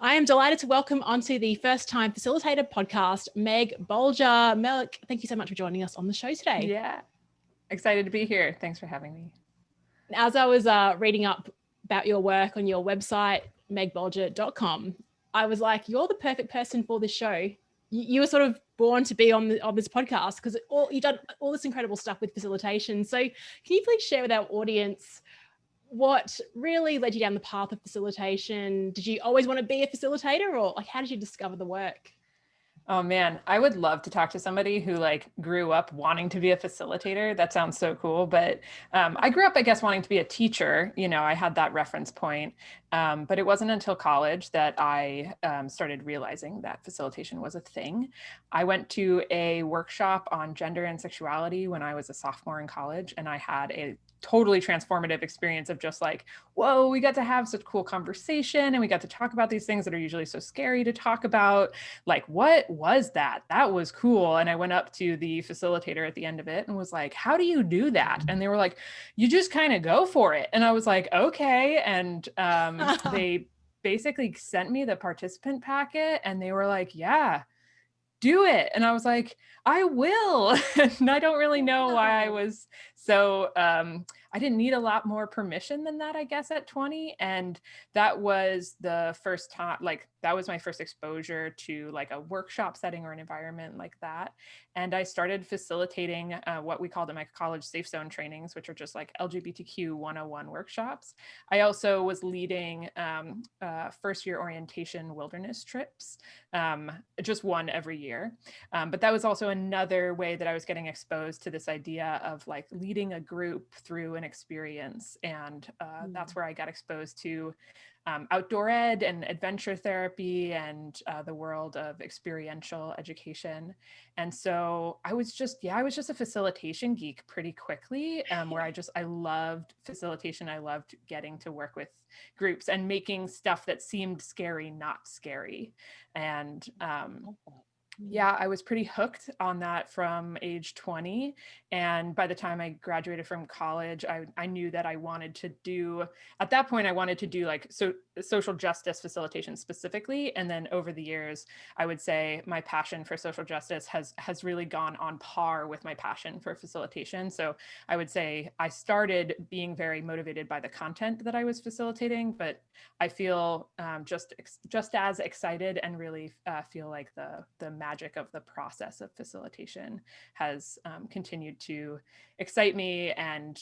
I am delighted to welcome onto the First Time Facilitator podcast, Meg Bolger. Meg, thank you so much for joining us on the show today. Yeah, excited to be here. Thanks for having me. As I was reading up about your work on your website, megbolger.com, I was like, you're the perfect person for this show. You were sort of born to be on this podcast because you've done all this incredible stuff with facilitation. So can you please share with our audience what really led you down the path of facilitation? Did you always want to be a facilitator, or like how did you discover the work? Oh man, I would love to talk to somebody who grew up wanting to be a facilitator. That sounds so cool. But I grew up, I guess, wanting to be a teacher. I had that reference point. But it wasn't until college that I started realizing that facilitation was a thing. I went to a workshop on gender and sexuality when I was a sophomore in college, and I had a totally transformative experience of just whoa, we got to have such cool conversation and we got to talk about these things that are usually so scary to talk about. What was that? That was cool. And I went up to the facilitator at the end of it and was like, how do you do that? And they were like, you just kind of go for it. And I was like, okay. And they basically sent me the participant packet and they were like, yeah, do it. And I was like, I will. And I don't really know why I was so, I didn't need a lot more permission than that, I guess, at 20. And that was the first time, that was my first exposure to a workshop setting or an environment like that. And I started facilitating what we called at my college safe zone trainings, which are just LGBTQ 101 workshops. I also was leading first year orientation wilderness trips, just one every year. But that was also another way that I was getting exposed to this idea of leading a group through an experience. And that's where I got exposed to outdoor ed and adventure therapy and the world of experiential education. And so I was just a facilitation geek pretty quickly, where I loved facilitation. I loved getting to work with groups and making stuff that seemed scary, not scary. And yeah, I was pretty hooked on that from age 20. And by the time I graduated from college, I knew that I wanted to do, at that point, I wanted to do social justice facilitation specifically. And then over the years, I would say my passion for social justice has really gone on par with my passion for facilitation. So I would say I started being very motivated by the content that I was facilitating, but I feel just as excited and really feel like the magic of the process of facilitation has continued to excite me and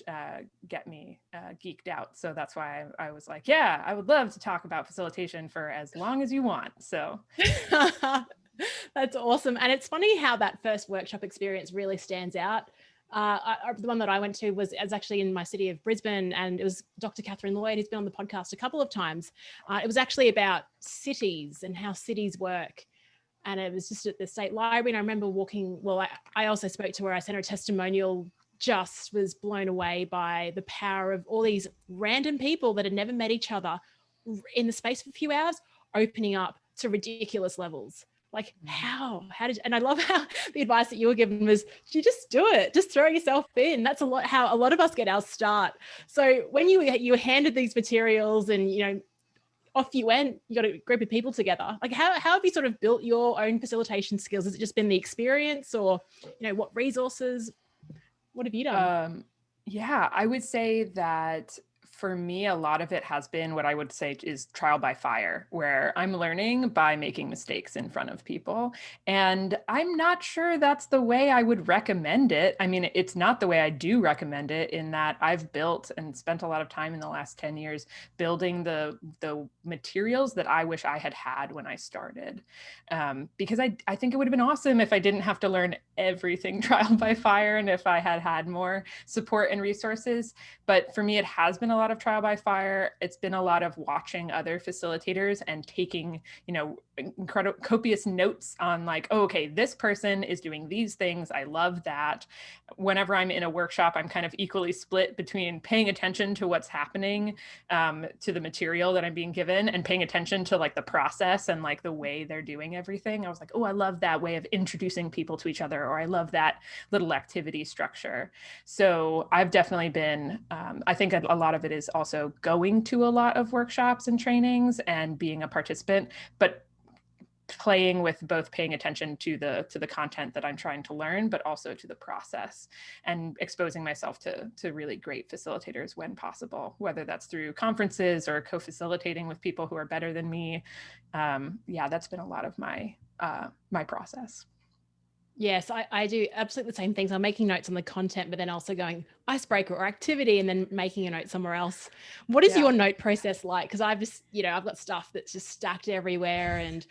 get me geeked out. So that's why I was like, yeah, I would love to talk about facilitation for as long as you want. So that's awesome. And it's funny how that first workshop experience really stands out. The one that I went to was actually in my city of Brisbane, and it was Dr. Catherine Lloyd, who's been on the podcast a couple of times. It was actually about cities and how cities work. And it was just at the State Library. And I remember I also spoke to her. I sent her a testimonial, just was blown away by the power of all these random people that had never met each other in the space of a few hours, opening up to ridiculous levels. How did, and I love how the advice that you were given was, you just do it, just throw yourself in. That's how a lot of us get our start. So when you handed these materials and, off you went, you got a group of people together. How have you sort of built your own facilitation skills? Has it just been the experience, or, what resources, what have you done? Yeah, I would say that for me, a lot of it has been what I would say is trial by fire, where I'm learning by making mistakes in front of people. And I'm not sure that's the way I would recommend it. I mean, it's not the way I do recommend it, in that I've built and spent a lot of time in the last 10 years building the materials that I wish I had had when I started. Because I think it would have been awesome if I didn't have to learn everything trial by fire, and if I had had more support and resources. But for me, it has been a lot of trial by fire. It's been a lot of watching other facilitators and taking, incredible copious notes on okay, this person is doing these things. I love that. Whenever I'm in a workshop, I'm kind of equally split between paying attention to what's happening, to the material that I'm being given, and paying attention to the process and the way they're doing everything. I was like, oh, I love that way of introducing people to each other, or I love that little activity structure. So I've definitely been, I think a lot of it is also going to a lot of workshops and trainings and being a participant, but playing with both paying attention to the content that I'm trying to learn, but also to the process, and exposing myself to really great facilitators when possible, whether that's through conferences or co-facilitating with people who are better than me. Yeah, that's been a lot of my my process. Yes, I do absolutely the same things. I'm making notes on the content, but then also going icebreaker or activity and then making a note somewhere else. What is your note process like? Because I've just, I've got stuff that's just stacked everywhere, and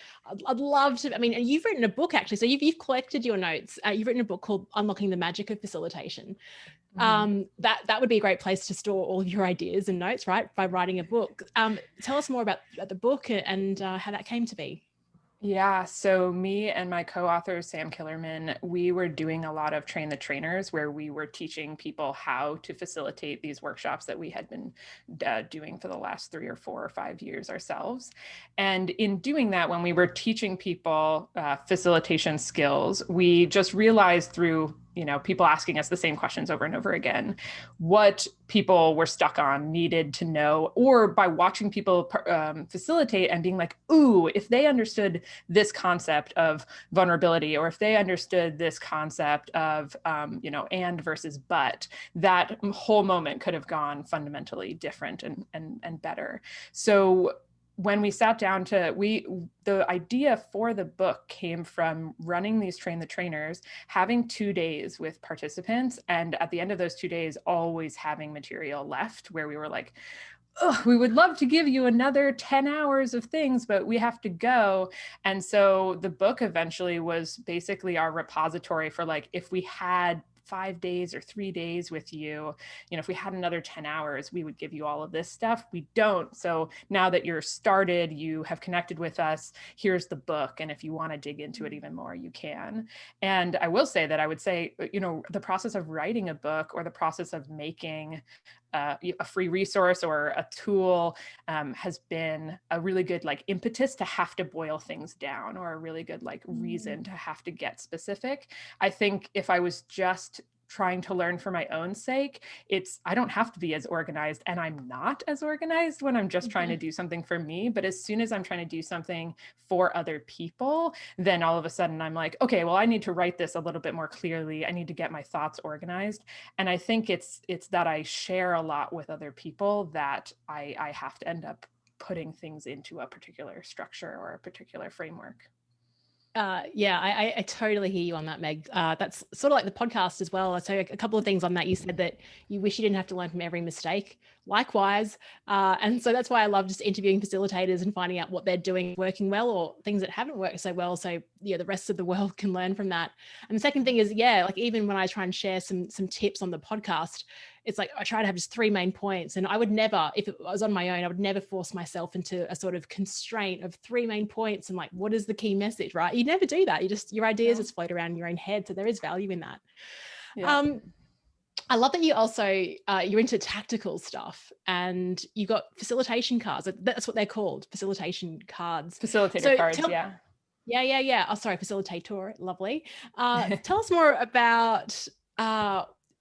I'd love to, I mean, you've written a book actually. So you've collected your notes. You've written a book called Unlocking the Magic of Facilitation. That would be a great place to store all of your ideas and notes, right? By writing a book. Tell us more about the book and how that came to be. Yeah, so me and my co-author, Sam Killerman, we were doing a lot of train the trainers where we were teaching people how to facilitate these workshops that we had been doing for the last 3 or 4 or 5 years ourselves. And in doing that, when we were teaching people facilitation skills, we just realized through people asking us the same questions over and over again, what people were stuck on, needed to know, or by watching people facilitate and being like, ooh, if they understood this concept of vulnerability, or if they understood this concept of, and versus but, that whole moment could have gone fundamentally different and better. So when we sat down the idea for the book came from running these train the trainers, having 2 days with participants, and at the end of those 2 days, always having material left where we were like, oh, we would love to give you another 10 hours of things, but we have to go. And so the book eventually was basically our repository for like, if we had 5 days or 3 days with you, if we had another 10 hours, we would give you all of this stuff. We don't. So now that you're started, you have connected with us, here's the book. And if you want to dig into it even more, you can. And I will say that I would say, the process of writing a book or the process of making a free resource or a tool has been a really good impetus to have to boil things down, or a really good reason to have to get specific. I think if I was just trying to learn for my own sake, I don't have to be as organized, and I'm not as organized when I'm just trying to do something for me. But as soon as I'm trying to do something for other people, then all of a sudden I'm like, okay, well, I need to write this a little bit more clearly. I need to get my thoughts organized. And I think it's that I share a lot with other people that I have to end up putting things into a particular structure or a particular framework. Yeah, I totally hear you on that, Meg. That's sort of like the podcast as well. So a couple of things on that. You said that you wish you didn't have to learn from every mistake. Likewise. And so that's why I love just interviewing facilitators and finding out what they're doing working well, or things that haven't worked so well. So the rest of the world can learn from that. And the second thing is, even when I try and share some tips on the podcast, it's like I try to have just 3 main points, and I would never, if it was on my own, I would never force myself into a sort of constraint of 3 main points and what is the key message, right? You never do that. Your ideas just float around in your own head. So there is value in that. Yeah. I love that you also, you're into tactical stuff, and you got facilitation cards. That's what they're called, facilitation cards. Facilitator cards, yeah. Yeah. Oh, sorry, facilitator. Lovely. Tell us more about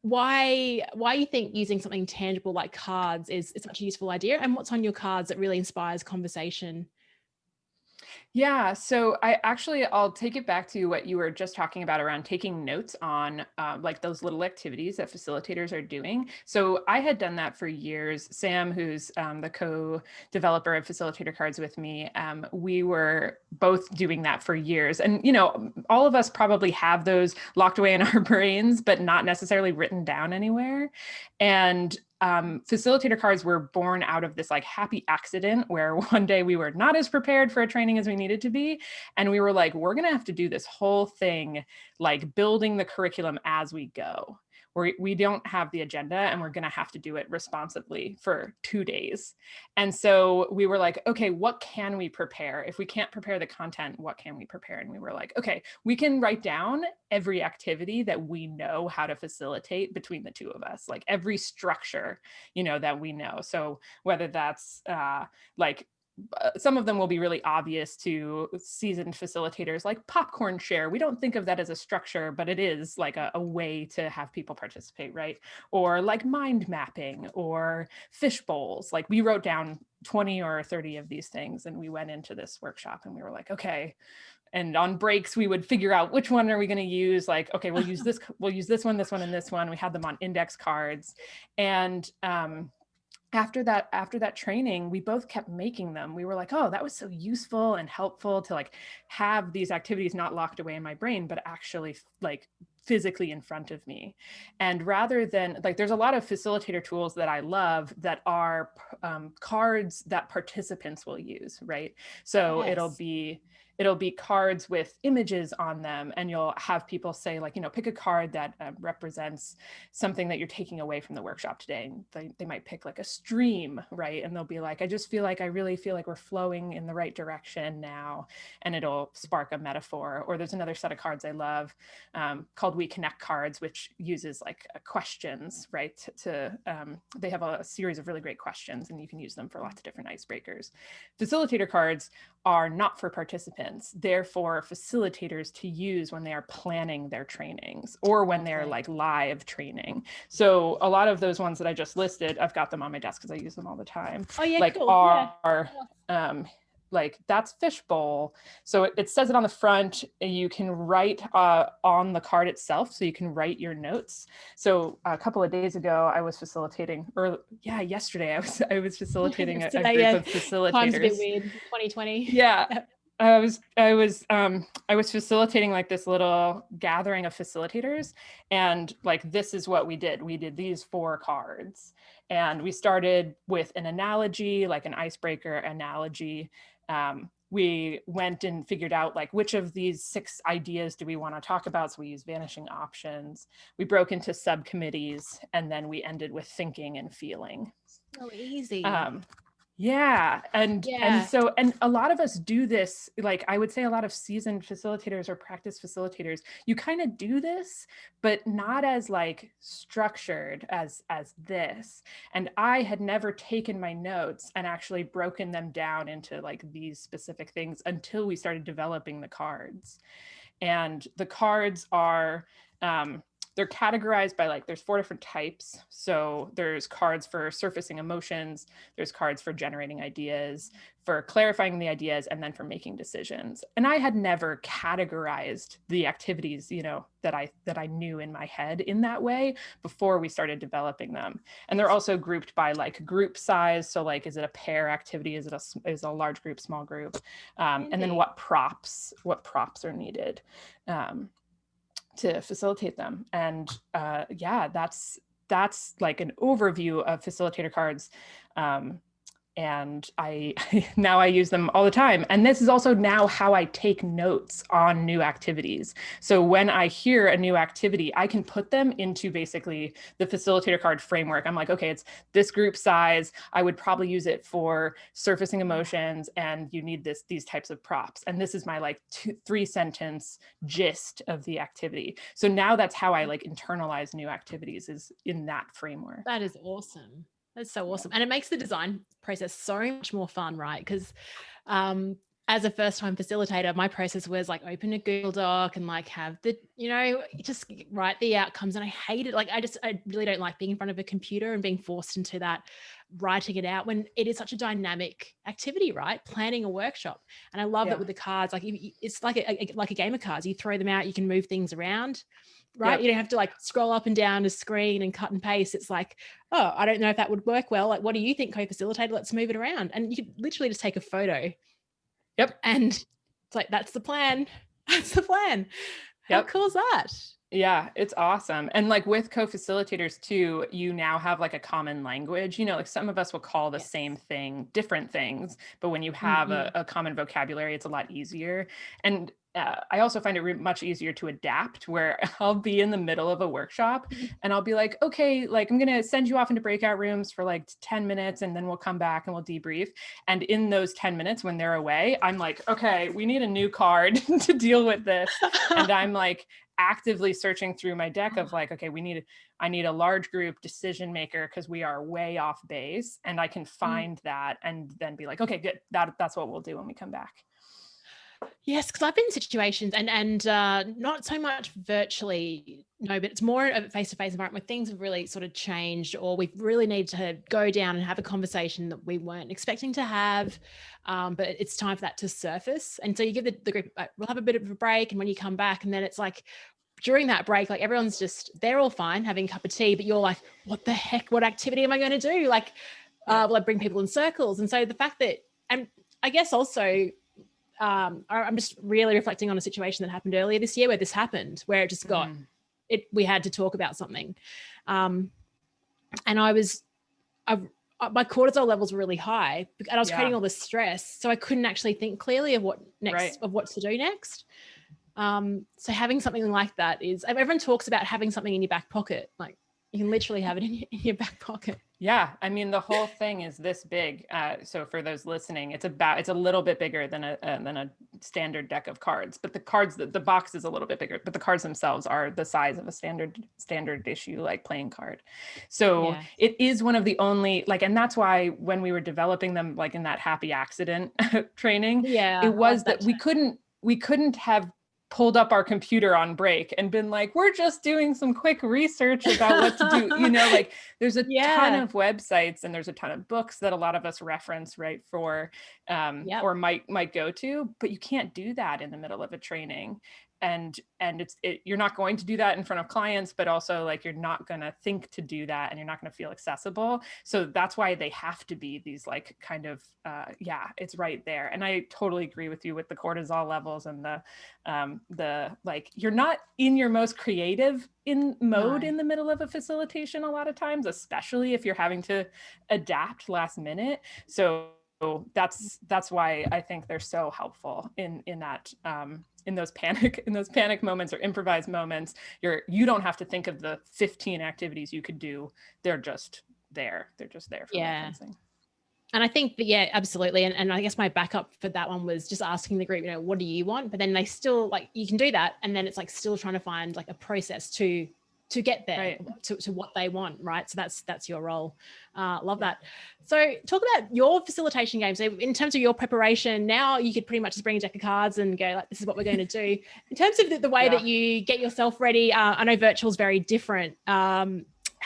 why you think using something tangible like cards is such a useful idea, and what's on your cards that really inspires conversation. Yeah, so I'll take it back to what you were just talking about around taking notes on those little activities that facilitators are doing. So I had done that for years. Sam, who's the co-developer of Facilitator Cards with me, we were both doing that for years. And, all of us probably have those locked away in our brains, but not necessarily written down anywhere. And Facilitator cards were born out of this happy accident where one day we were not as prepared for a training as we needed to be. And we were like, we're going to have to do this whole thing, building the curriculum as we go. We don't have the agenda, and we're going to have to do it responsibly for 2 days. And so we were like, okay, what can we prepare? If we can't prepare the content, what can we prepare? And we were like, okay, we can write down every activity that we know how to facilitate between the two of us, every structure, that we know. So whether that's some of them will be really obvious to seasoned facilitators, like popcorn share. We don't think of that as a structure, but it is like a way to have people participate, right? Or like mind mapping or fish bowls. Like we wrote down 20 or 30 of these things and we went into this workshop and we were like, okay. And on breaks, we would figure out which one are we going to use? Like, okay, we'll use this one, and this one. We had them on index cards. And after that training, we both kept making them. We were like, oh, that was so useful and helpful to like have these activities not locked away in my brain, but actually like physically in front of me. And rather than like, there's a lot of facilitator tools that I love that are cards that participants will use, right? So Yes. it'll be cards with images on them, and you'll have people say like, pick a card that represents something that you're taking away from the workshop today. And they might pick like a stream, right? And they'll be like, I really feel like we're flowing in the right direction now. And it'll spark a metaphor. Or there's another set of cards I love called We Connect cards, which uses like questions, right? They have a series of really great questions, and you can use them for lots of different icebreakers. Facilitator cards are not for participants. They're for facilitators to use when they are planning their trainings or when they're like live training. So a lot of those ones that I just listed, I've got them on my desk because I use them all the time. Oh yeah, like cool. are like that's fishbowl. So it says it on the front. You can write on the card itself. So you can write your notes. So a couple of days ago, I was facilitating, yesterday I was facilitating a group of facilitators. Time's a bit weird, 2020. Yeah. I was facilitating like this little gathering of facilitators, and like this is what we did. We did these 4 cards, and we started with an analogy, like an icebreaker analogy. We went and figured out like which of these 6 ideas do we want to talk about. So we used vanishing options. We broke into subcommittees, and then we ended with thinking and feeling. Oh, easy. Yeah. And a lot of us do this, like I would say a lot of seasoned facilitators or practice facilitators, you kind of do this, but not as like structured as this. And I had never taken my notes and actually broken them down into like these specific things until we started developing the cards. And the cards are, they're categorized by like, there's 4 different types. So there's cards for surfacing emotions, there's cards for generating ideas, for clarifying the ideas, and then for making decisions. And I had never categorized the activities, that I knew in my head in that way before we started developing them. And they're also grouped by like group size. So like, is it a pair activity? Is it a large group, small group? And then what props are needed to facilitate them. And that's like an overview of facilitator cards. And now I use them all the time. And this is also now how I take notes on new activities. So when I hear a new activity, I can put them into basically the facilitator card framework. I'm like, okay, it's this group size. I would probably use it for surfacing emotions, and you need these types of props. And this is my like 3 sentence gist of the activity. So now that's how I like internalize new activities, is in that framework. That is awesome. That's so awesome. And it makes the design process so much more fun, right? Because as a first-time facilitator, my process was like open a Google Doc and like have the, just write the outcomes. And I hate it. Like I really don't like being in front of a computer and being forced into that, writing it out when it is such a dynamic activity, right? Planning a workshop. And I love that with the cards, like it's like a game of cards. You throw them out, you can move things around. Right. Yep. You don't have to like scroll up and down a screen and cut and paste. It's like, oh, I don't know if that would work well. Like, what do you think, co-facilitator? Let's move it around. And you could literally just take a photo. Yep. And it's like, that's the plan. That's the plan. How cool is that? Yeah, it's awesome. And like with co-facilitators too, you now have like a common language, like some of us will call the same thing different things, but when you have a common vocabulary, it's a lot easier. And I also find it much easier to adapt, where I'll be in the middle of a workshop and I'll be like, okay, like I'm going to send you off into breakout rooms for like 10 minutes and then we'll come back and we'll debrief. And in those 10 minutes when they're away, I'm like, okay, we need a new card to deal with this. And I'm like actively searching through my deck of like, okay, I need a large group decision maker because we are way off base, and I can find that and then be like, okay, good. That's what we'll do when we come back. Yes, because I've been in situations and not so much virtually, no, but it's more of a face-to-face environment where things have really sort of changed, or we've really need to go down and have a conversation that we weren't expecting to have, but it's time for that to surface. And so you give the group, we'll have a bit of a break, and when you come back, and then it's like, during that break, like everyone's just, they're all fine having a cup of tea, but you're like, what the heck, what activity am I going to do? Like, will I bring people in circles? And so the fact that, and I guess also, I'm just really reflecting on a situation that happened earlier this year where this happened, where it just got it. We had to talk about something, and my cortisol levels were really high, and I was creating all this stress, so I couldn't actually think clearly of what to do next. So having something like that is, everyone talks about having something in your back pocket, like you can literally have it in your back pocket. Yeah, I mean, the whole thing is this big. So for those listening, it's a little bit bigger than a standard deck of cards, but the box is a little bit bigger, but the cards themselves are the size of a standard issue, like playing card. So it is one of the only, like, and that's why when we were developing them, like in that happy accident training, it was that we couldn't have pulled up our computer on break and been like, we're just doing some quick research about what to do. You know, like there's a ton of websites and there's a ton of books that a lot of us reference, right, for, or might go to, but you can't do that in the middle of a training. And you're not going to do that in front of clients, but also like, you're not going to think to do that, and you're not going to feel accessible. So that's why they have to be these like kind of, it's right there. And I totally agree with you with the cortisol levels and the like, you're not in your most creative mode in the middle of a facilitation a lot of times, especially if you're having to adapt last minute. So that's why I think they're so helpful in that, in those panic moments or improvised moments. You don't have to think of the 15 activities you could do. They're just there. They're just there for referencing. And I think that, absolutely. And I guess my backup for that one was just asking the group, what do you want? But then they still, like, you can do that. And then it's like still trying to find like a process to get there, to what they want, right? So that's your role. Love that. So talk about your facilitation game. So in terms of your preparation, now you could pretty much just bring a deck of cards and go like, this is what we're going to do. In terms of the way that you get yourself ready, I know virtual is very different. How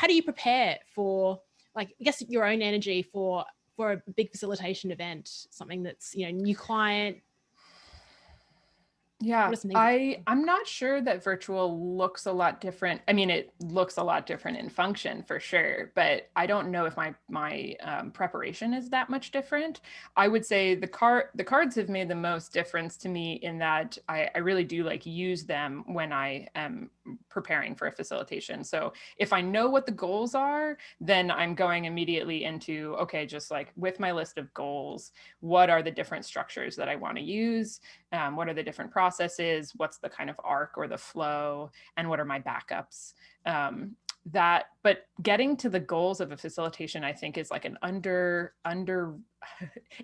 do you prepare for, like, I guess your own energy for a big facilitation event, something that's, new client? Yeah, I'm not sure that virtual looks a lot different. I mean, it looks a lot different in function for sure, but I don't know if my preparation is that much different. I would say the cards have made the most difference to me in that I really do like use them when I am preparing for a facilitation. So if I know what the goals are, then I'm going immediately into, okay, just like with my list of goals, what are the different structures that I want to use? What are the different processes? What's the kind of arc or the flow? And what are my backups? But getting to the goals of a facilitation, I think, is like an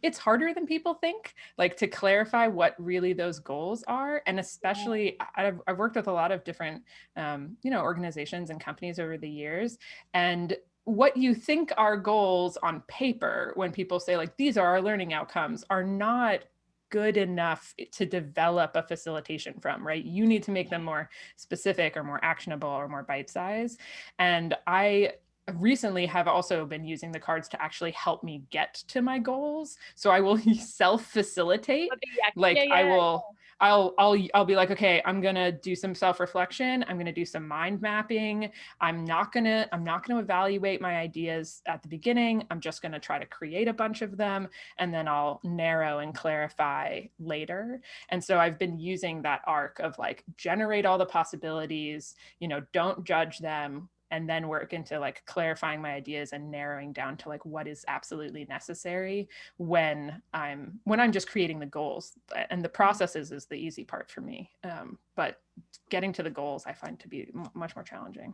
it's harder than people think, like to clarify what really those goals are. And especially I've worked with a lot of different, organizations and companies over the years. And what you think are goals on paper, when people say like, these are our learning outcomes, are not good enough to develop a facilitation from, right? You need to make them more specific or more actionable or more bite-sized. And I recently have also been using the cards to actually help me get to my goals. So I will self-facilitate. I'll be like, okay, I'm going to do some self-reflection. I'm going to do some mind mapping. I'm not going to evaluate my ideas at the beginning. I'm just going to try to create a bunch of them, and then I'll narrow and clarify later. And so I've been using that arc of like, generate all the possibilities, don't judge them, and then work into like clarifying my ideas and narrowing down to like what is absolutely necessary when I'm just creating the goals. And the processes is the easy part for me. But getting to the goals I find to be much more challenging.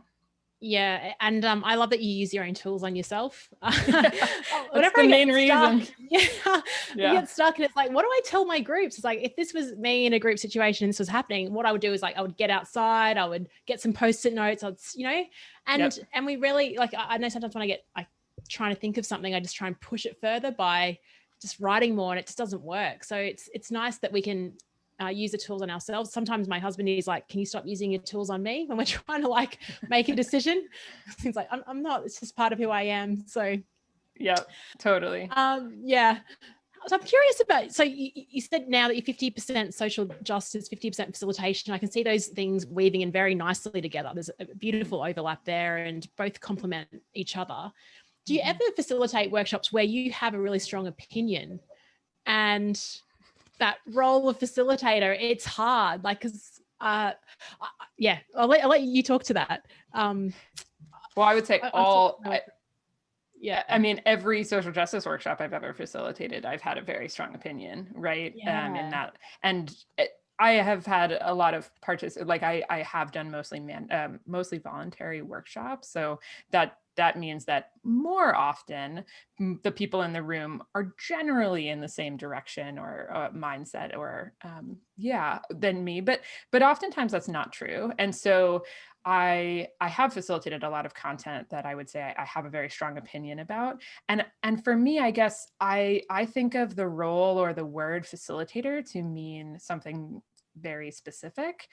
Yeah, and I love that you use your own tools on yourself. That's Whenever the I main get stuck, reason. yeah, we Yeah. get stuck, and it's like, what do I tell my groups? It's like, if this was me in a group situation and this was happening, what I would do is like, I would get outside, I would get some post-it notes, and Yep. we really like. I know sometimes when I get like trying to think of something, I just try and push it further by just writing more, and it just doesn't work. So it's nice that we can use the tools on ourselves. Sometimes my husband is like, can you stop using your tools on me when we're trying to like make a decision? He's like, I'm not, it's just part of who I am. So Yep, totally. yeah. So I'm curious about, so you said now that you're 50% social justice, 50% facilitation. I can see those things weaving in very nicely together. There's a beautiful overlap there and both complement each other. Do you ever facilitate workshops where you have a really strong opinion and that role of facilitator, it's hard, like, because yeah, I'll let you talk to that. Well, I would say yeah, I mean, every social justice workshop I've ever facilitated, I've had a very strong opinion, right? In that, and I have had a lot of like I have done mostly voluntary workshops, so that means that more often the people in the room are generally in the same direction or mindset or than me, but oftentimes that's not true. And so I have facilitated a lot of content that I would say I have a very strong opinion about. And for me, I guess I think of the role or the word facilitator to mean something very specific.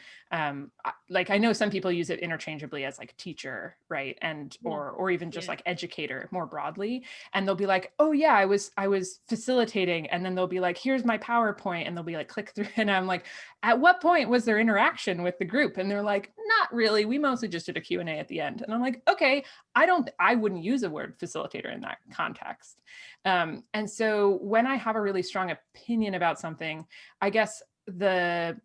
Like I know some people use it interchangeably as like teacher, right? And or even just like educator more broadly. And they'll be like, oh yeah, I was facilitating. And then they'll be like, here's my PowerPoint. And they'll be like, click through. And I'm like, at what point was there interaction with the group? And they're like, not really. We mostly just did a Q&A at the end. And I'm like, okay, I wouldn't use a word facilitator in that context. And so when I have a really strong opinion about something, I guess the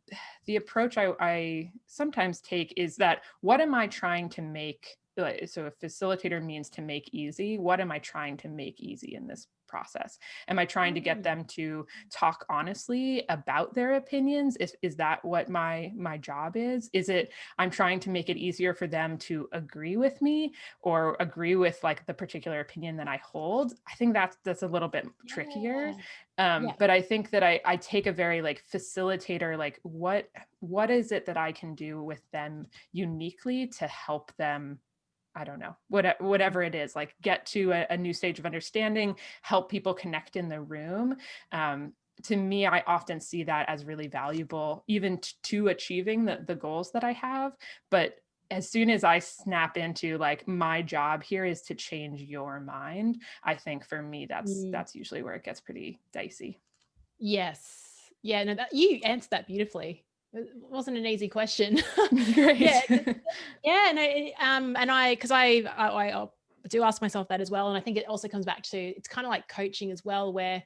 approach I sometimes take is that, what am I trying to make? So a facilitator means to make easy. What am I trying to make easy in this process? Am I trying to get them to talk honestly about their opinions? Is that what my job is? Is it I'm trying to make it easier for them to agree with me or agree with like the particular opinion that I hold? I think that's a little bit trickier. But I think that I take a very like facilitator, like what is it that I can do with them uniquely to help them, I don't know, whatever it is, like get to a new stage of understanding, help people connect in the room. To me, I often see that as really valuable, even to achieving the goals that I have. But as soon as I snap into like, my job here is to change your mind, I think for me, that's usually where it gets pretty dicey. Yes. Yeah, no, that you answered that beautifully. It wasn't an easy question. Great. Yeah. Yeah. No, and because I do ask myself that as well. And I think it also comes back to, it's kind of like coaching as well, where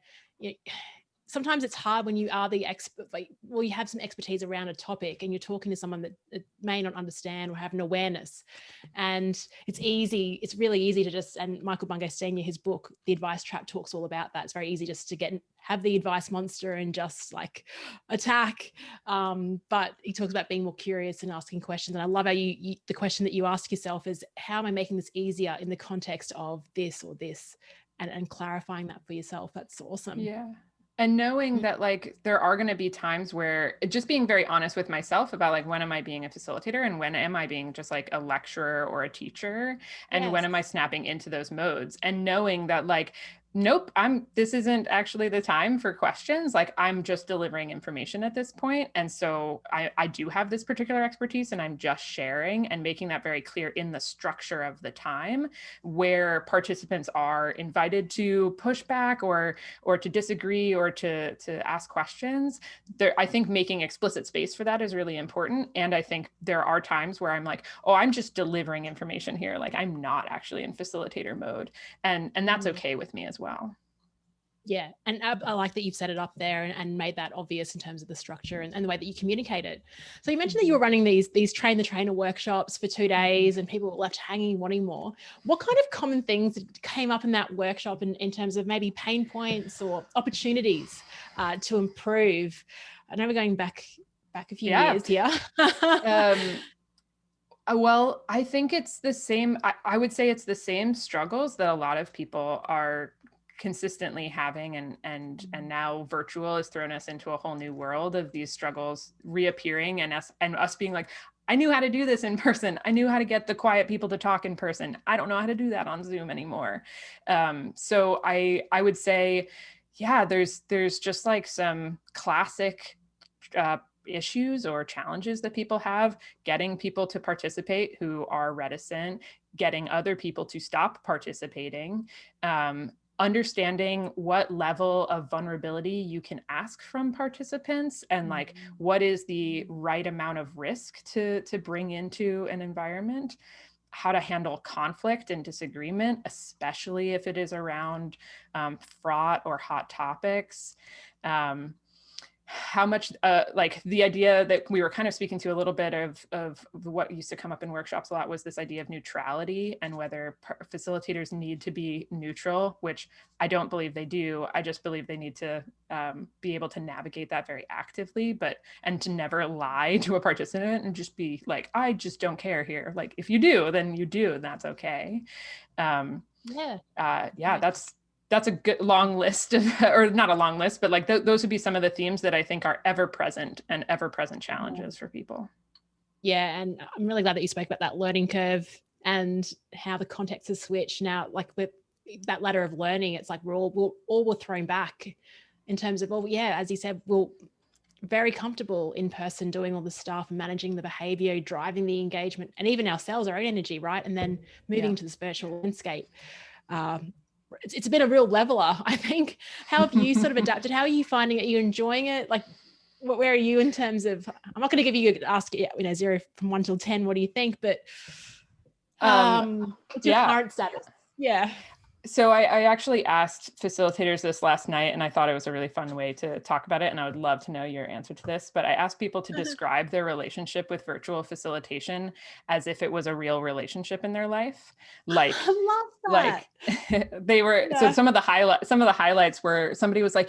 sometimes it's hard when you are the expert, like, well, you have some expertise around a topic and you're talking to someone that may not understand or have an awareness. And it's really easy to just, and Michael Bungay Senior, his book, The Advice Trap, talks all about that. It's very easy just to have the advice monster and just like attack. But he talks about being more curious and asking questions. And I love how the question that you ask yourself is, how am I making this easier in the context of this or this? And clarifying that for yourself. That's awesome. Yeah. And knowing that like there are going to be times where just being very honest with myself about like, when am I being a facilitator and when am I being just like a lecturer or a teacher, and when am I snapping into those modes, and knowing that like, nope, this isn't actually the time for questions. Like I'm just delivering information at this point. And so I do have this particular expertise and I'm just sharing, and making that very clear in the structure of the time, where participants are invited to push back or to disagree or to ask questions. I think making explicit space for that is really important. And I think there are times where I'm like, oh, I'm just delivering information here. Like I'm not actually in facilitator mode. And that's okay with me as well. Yeah. And I like that you've set it up there and made that obvious in terms of the structure and the way that you communicate it. So you mentioned that you were running these train the trainer workshops for 2 days and people were left hanging, wanting more. What kind of common things came up in that workshop in terms of maybe pain points or opportunities to improve? I know we're going back a few years here. Well, I think it's the same. I would say it's the same struggles that a lot of people are consistently having, and now virtual has thrown us into a whole new world of these struggles reappearing, and us being like, I knew how to do this in person. I knew how to get the quiet people to talk in person. I don't know how to do that on Zoom anymore. So I would say, yeah, there's just like some classic issues or challenges that people have, getting people to participate who are reticent, getting other people to stop participating, understanding what level of vulnerability you can ask from participants, and like what is the right amount of risk to bring into an environment, how to handle conflict and disagreement, especially if it is around fraught or hot topics. How much like the idea that we were kind of speaking to a little bit of what used to come up in workshops a lot was this idea of neutrality, and whether facilitators need to be neutral, which I don't believe they do. I just believe they need to be able to navigate that very actively, and to never lie to a participant and just be like, I just don't care here. Like, if you do, then you do, and that's okay. Yeah, that's a good long list of, or not a long list, but like those would be some of the themes that I think are ever present challenges for people. Yeah, and I'm really glad that you spoke about that learning curve and how the context has switched now. Like with that ladder of learning, it's like we're thrown back in terms of, well, yeah, as you said, we're very comfortable in person doing all the stuff and managing the behavior, driving the engagement, and even ourselves, our own energy, right? And then moving to this virtual landscape. It's been a real leveler, I think. How have you sort of adapted? How are you finding it? Are you enjoying it? Like, where are you in terms of, I'm not going to give you ask, 0 from 1 till 10, what do you think? But what's your current status? Yeah. So I actually asked facilitators this last night, and I thought it was a really fun way to talk about it. And I would love to know your answer to this, but I asked people to describe their relationship with virtual facilitation as if it was a real relationship in their life. Like, I love that. like they were, so some of the highlights were somebody was like,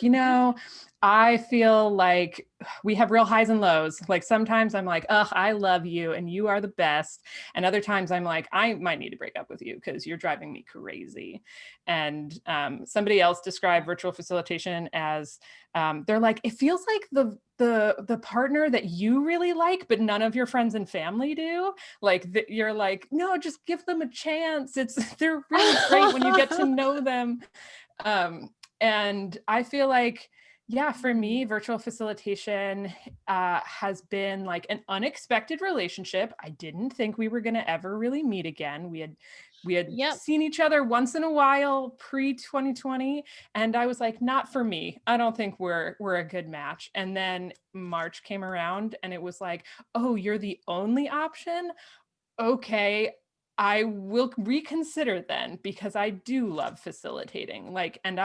I feel like we have real highs and lows. Like sometimes I'm like, oh, I love you and you are the best. And other times I'm like, I might need to break up with you because you're driving me crazy. And somebody else described virtual facilitation as they're like, it feels like the partner that you really like, but none of your friends and family do. Like you're like, no, just give them a chance. They're really great when you get to know them. And I feel like, yeah, for me, virtual facilitation has been like an unexpected relationship. I didn't think we were going to ever really meet again. We had seen each other once in a while pre-2020, and I was like, not for me. I don't think we're a good match. And then March came around, and it was like, oh, you're the only option? Okay, I will reconsider then, because I do love facilitating. Like, and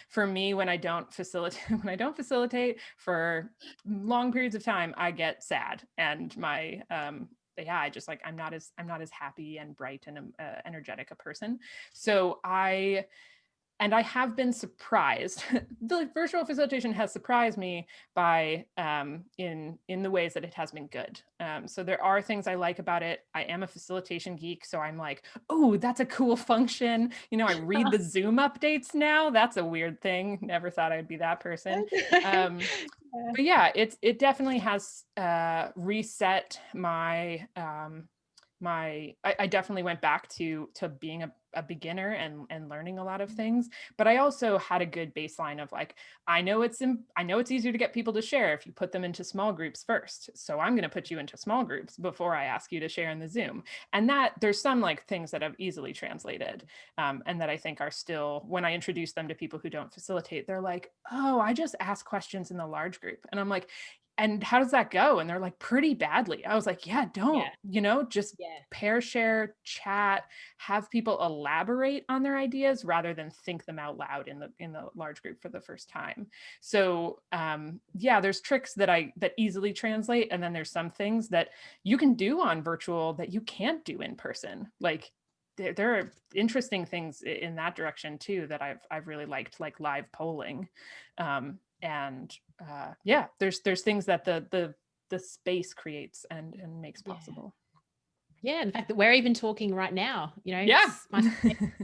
for me, when I don't facilitate for long periods of time, I get sad, and my I just like, I'm not as happy and bright and energetic a person. So I have been surprised. The virtual facilitation has surprised me by in the ways that it has been good. So there are things I like about it. I am a facilitation geek, so I'm like, oh, that's a cool function. I read the Zoom updates now. That's a weird thing. Never thought I'd be that person. But yeah, it definitely has reset my I definitely went back to being a beginner and learning a lot of things, but I also had a good baseline of like, I know it's easier to get people to share if you put them into small groups first. So I'm going to put you into small groups before I ask you to share in the Zoom. And that there's some like things that have easily translated, and that I think are still, when I introduce them to people who don't facilitate, they're like, oh, I just ask questions in the large group. And I'm like, and how does that go? And they're like, pretty badly. I was like, yeah, don't, just pair share, chat, have people elaborate on their ideas rather than think them out loud in the large group for the first time. So there's tricks that easily translate. And then there's some things that you can do on virtual that you can't do in person. Like there are interesting things in that direction too, that I've really liked, like live polling. There's things that the space creates and makes possible. Yeah, and the fact that we're even talking right now, Yeah. it's my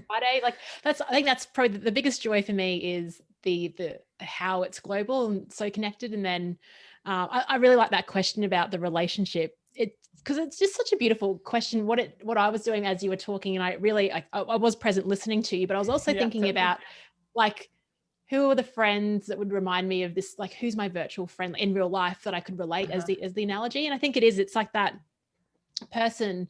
Friday. Like I think that's probably the biggest joy for me is the how it's global and so connected. And then I really like that question about the relationship. Because it's just such a beautiful question. What I was doing as you were talking, and I was present listening to you, but I was also Yeah, thinking totally. about like who are the friends that would remind me of this, like who's my virtual friend in real life that I could relate as the analogy. And I think it's like that person.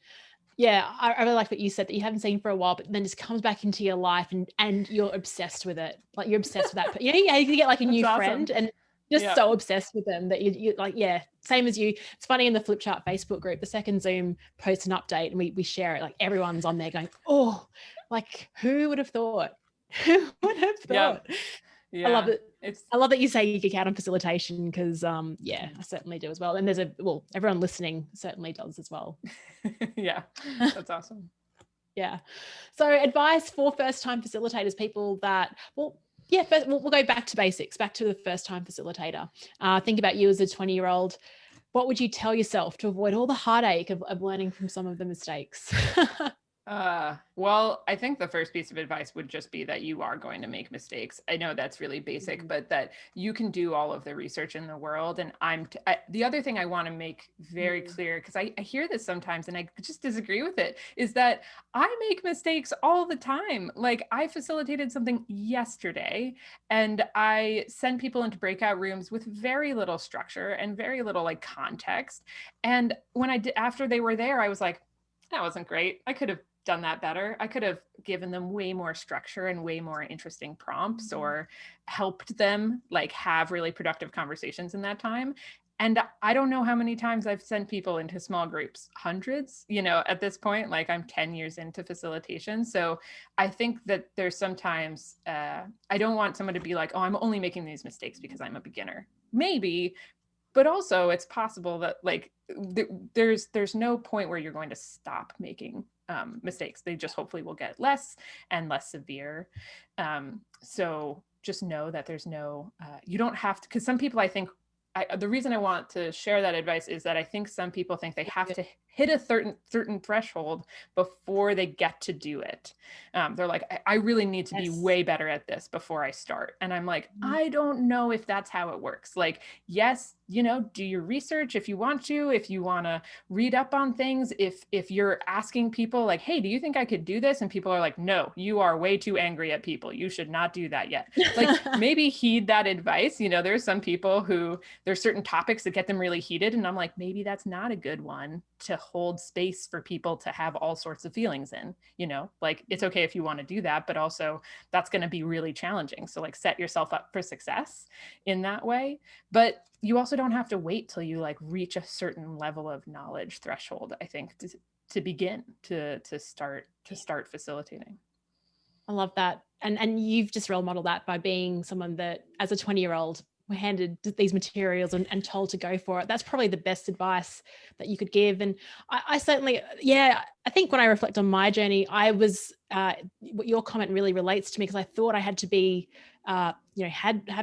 Yeah, I really like what you said, that you haven't seen for a while, but then just comes back into your life and you're obsessed with it. Like you're obsessed with that. You get like a new friend and just so obsessed with them that you like, yeah, same as you. It's funny, in the Flip Chart Facebook group, the second Zoom posts an update and we share it. Like everyone's on there going, oh, like who would have thought? Who would have thought? Yeah. I love it. It's I love that you say you geek out on facilitation because yeah, I certainly do as well. And everyone listening certainly does as well. yeah, that's awesome. Yeah. So advice for first-time facilitators, people that, first, we'll go back to basics, back to the first-time facilitator. Think about you as a 20-year-old. What would you tell yourself to avoid all the heartache of learning from some of the mistakes? Well, I think the first piece of advice would just be that you are going to make mistakes. I know that's really basic, but that you can do all of the research in the world. And the other thing I want to make very clear, because I hear this sometimes and I just disagree with it, is that I make mistakes all the time. Like I facilitated something yesterday and I sent people into breakout rooms with very little structure and very little like context. And when after they were there, I was like, that wasn't great. I could have done that better. I could have given them way more structure and way more interesting prompts or helped them like have really productive conversations in that time. And I don't know how many times I've sent people into small groups, hundreds, at this point, like I'm 10 years into facilitation. So I think that there's sometimes, I don't want someone to be like, oh, I'm only making these mistakes because I'm a beginner. Maybe, but also it's possible that like there's no point where you're going to stop making mistakes. They just hopefully will get less and less severe. So just know that there's no, you don't have to, because some people, I think, the reason I want to share that advice is that I think some people think they have to hit a certain threshold before they get to do it. They're like, I really need to be way better at this before I start. And I'm like, I don't know if that's how it works. Like, yes, do your research if you want to read up on things. If you're asking people like, hey, do you think I could do this? And people are like, no, you are way too angry at people. You should not do that yet. Like maybe heed that advice. There's some people who there's certain topics that get them really heated. And I'm like, maybe that's not a good one to hold space for people to have all sorts of feelings in, like it's okay if you want to do that, but also that's going to be really challenging. So like set yourself up for success in that way. But you also don't have to wait till you like reach a certain level of knowledge threshold, I think, to begin to start facilitating. I love that. And you've just role modeled that by being someone that as a 20-year-old were handed these materials and told to go for it. That's probably the best advice that you could give. And I certainly, I think when I reflect on my journey, I was, your comment really relates to me because I thought I had to be, have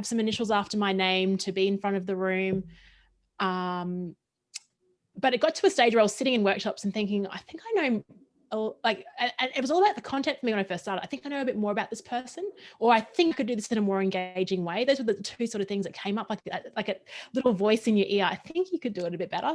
some initials after my name to be in front of the room. But it got to a stage where I was sitting in workshops and thinking, I think I know, and it was all about the content for me when I first started. I think I know a bit more about this person, or I think I could do this in a more engaging way. Those were the two sort of things that came up, like a little voice in your ear. I think you could do it a bit better.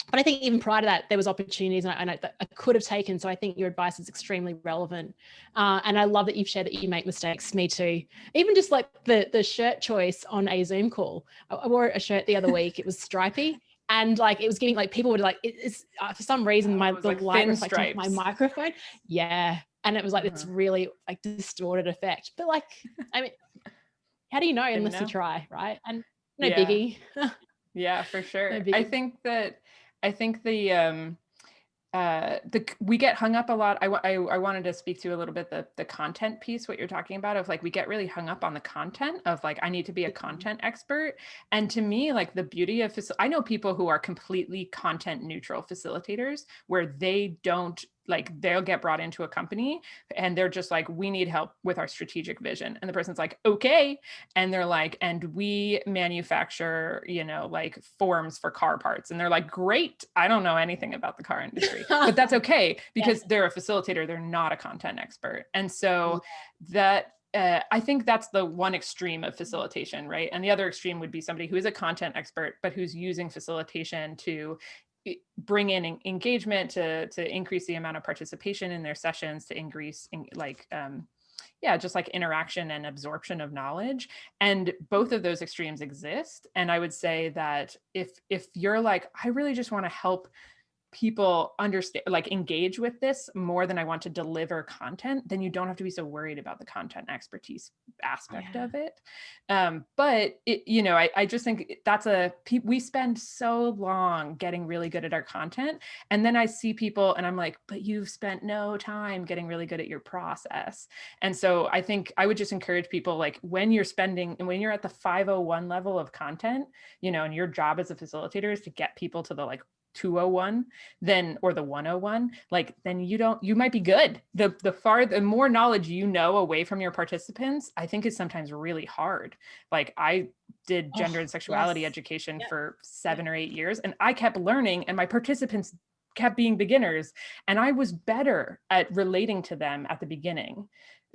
But I think even prior to that, there was opportunities and I could have taken. So I think your advice is extremely relevant. And I love that you've shared that you make mistakes. Me too. Even just like the shirt choice on a Zoom call. I wore a shirt the other week. It was stripy. And like it was giving like people would like it's for some reason the like light reflecting off my microphone. Yeah. And it was like this really like distorted effect. But like, I mean, how do you know unless you try, right? And no biggie. Yeah, for sure. No biggie. I think we get hung up a lot. I wanted to speak to a little bit the content piece, what you're talking about, of like we get really hung up on the content of like I need to be a content expert. And to me, like the beauty of I know people who are completely content neutral facilitators where they don't like they'll get brought into a company and they're just like, we need help with our strategic vision. And the person's like, okay. And they're like, and we manufacture, like forms for car parts. And they're like, great. I don't know anything about the car industry, but that's okay because they're a facilitator. They're not a content expert. And so that, I think that's the one extreme of facilitation, right? And the other extreme would be somebody who is a content expert, but who's using facilitation to bring in engagement, to increase the amount of participation in their sessions, to increase just like interaction and absorption of knowledge. And both of those extremes exist. And I would say that if you're like, I really just want to help people understand, like engage with this more than I want to deliver content, then you don't have to be so worried about the content expertise aspect of it. But I just think we spend so long getting really good at our content. And then I see people and I'm like, but you've spent no time getting really good at your process. And so I think I would just encourage people, like when you're at the 501 level of content, and your job as a facilitator is to get people to the like 201 then, or the 101, like then you might be good. The more knowledge away from your participants, I think is sometimes really hard. Like I did gender and sexuality education for 7 or 8 years, and I kept learning and my participants kept being beginners, and I was better at relating to them at the beginning.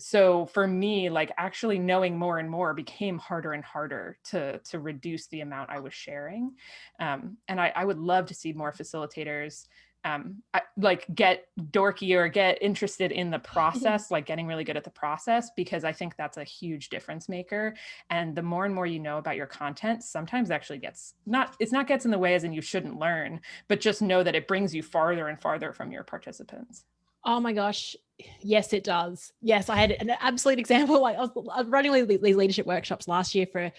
So for me, like actually knowing more and more became harder and harder to reduce the amount I was sharing. And I would love to see more facilitators like get dorky or get interested in the process, like getting really good at the process, because I think that's a huge difference maker. And the more and more you know about your content, sometimes actually gets in the way as in you shouldn't learn, but just know that it brings you farther and farther from your participants. Oh my gosh. Yes, it does. Yes, I had an absolute example. Like I was running these leadership workshops last year for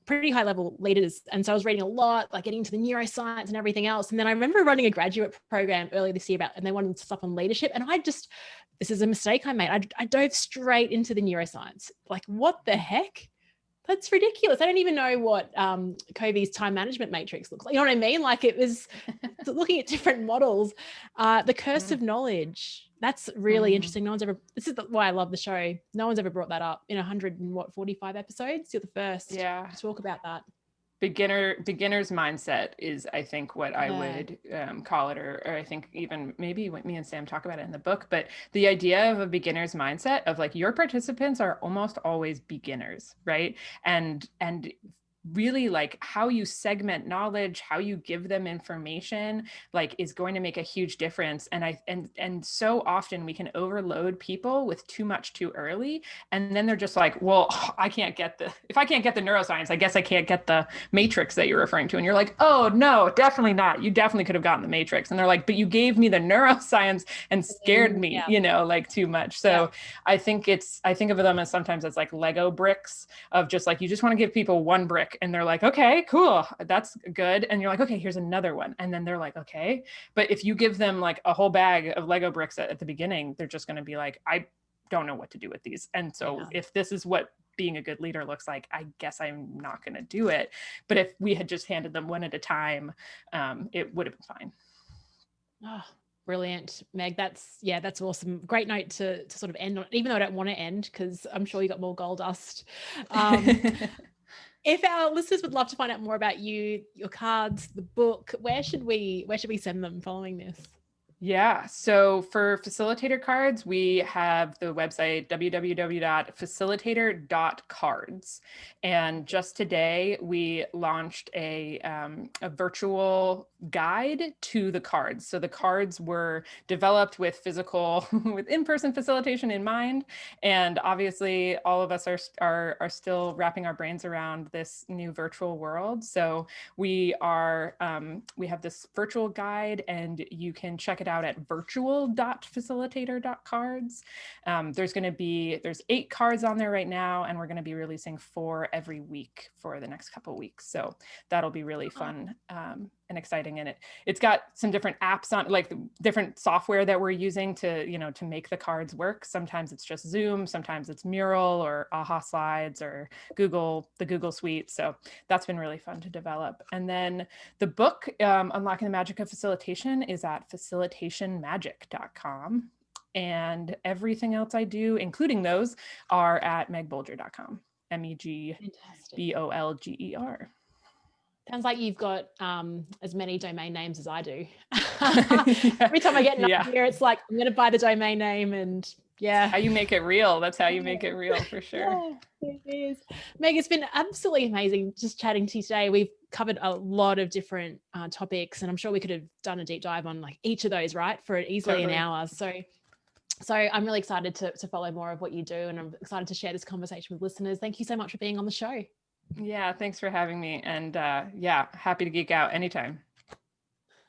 pretty high level leaders. And so I was reading a lot, like getting into the neuroscience and everything else. And then I remember running a graduate program earlier this year and they wanted stuff on leadership. And this is a mistake I made. I dove straight into the neuroscience. Like, what the heck? That's ridiculous. I don't even know what Covey's time management matrix looks like. You know what I mean? Like it was looking at different models. The curse of knowledge. That's really interesting. This is why I love the show. No one's ever brought that up in 145 episodes. You're the first to talk about that. Beginner's mindset is, I think, what I would call it, or I think even maybe what me and Sam talk about it in the book, but the idea of a beginner's mindset of like your participants are almost always beginners, right? And really like how you segment knowledge, how you give them information, like is going to make a huge difference. And so often we can overload people with too much too early. And then they're just like, well, if I can't get the neuroscience, I guess I can't get the matrix that you're referring to. And you're like, oh no, definitely not. You definitely could have gotten the matrix. And they're like, but you gave me the neuroscience and scared me, like too much. So I think of them as sometimes as like Lego bricks of just like, you just want to give people one brick and they're like, okay, cool, that's good. And you're like, okay, here's another one. And then they're like, okay. But if you give them like a whole bag of Lego bricks at the beginning, they're just going to be like, I don't know what to do with these. And so if this is what being a good leader looks like, I guess I'm not going to do it. But if we had just handed them one at a time, it would have been fine. Oh, brilliant, Meg. That's awesome. Great note to sort of end on, even though I don't want to end, because I'm sure you got more gold dust. If our listeners would love to find out more about you, your cards, the book, where should we send them following this? Yeah. So for Facilitator Cards, we have the website www.facilitator.cards. And just today we launched a virtual guide to the cards. So the cards were developed with in-person facilitation in mind. And obviously all of us are still wrapping our brains around this new virtual world. So we have this virtual guide, and you can check it out at virtual.facilitator.cards. There's 8 cards on there right now, and we're going to be releasing 4 every week for the next couple of weeks. So that'll be really fun and exciting. And it's got some different apps on, like the different software that we're using to make the cards work. Sometimes it's just Zoom, sometimes it's Mural or Aha Slides or the Google Suite. So that's been really fun to develop. And then the book, Unlocking the Magic of Facilitation, is at Facilitators facilitationmagic.com. And everything else I do, including those, are at megbolger.com. MEGBOLGER. Sounds like you've got as many domain names as I do. Every time I get an idea, it's like, I'm going to buy the domain name, and how you make it real. That's how you make it real, for sure. Yeah, it is. Meg, it's been absolutely amazing just chatting to you today. We've covered a lot of different topics, and I'm sure we could have done a deep dive on like each of those, right, for easily an hour. So I'm really excited to follow more of what you do, and I'm excited to share this conversation with listeners. Thank you so much for being on the show. Yeah, thanks for having me. And happy to geek out anytime.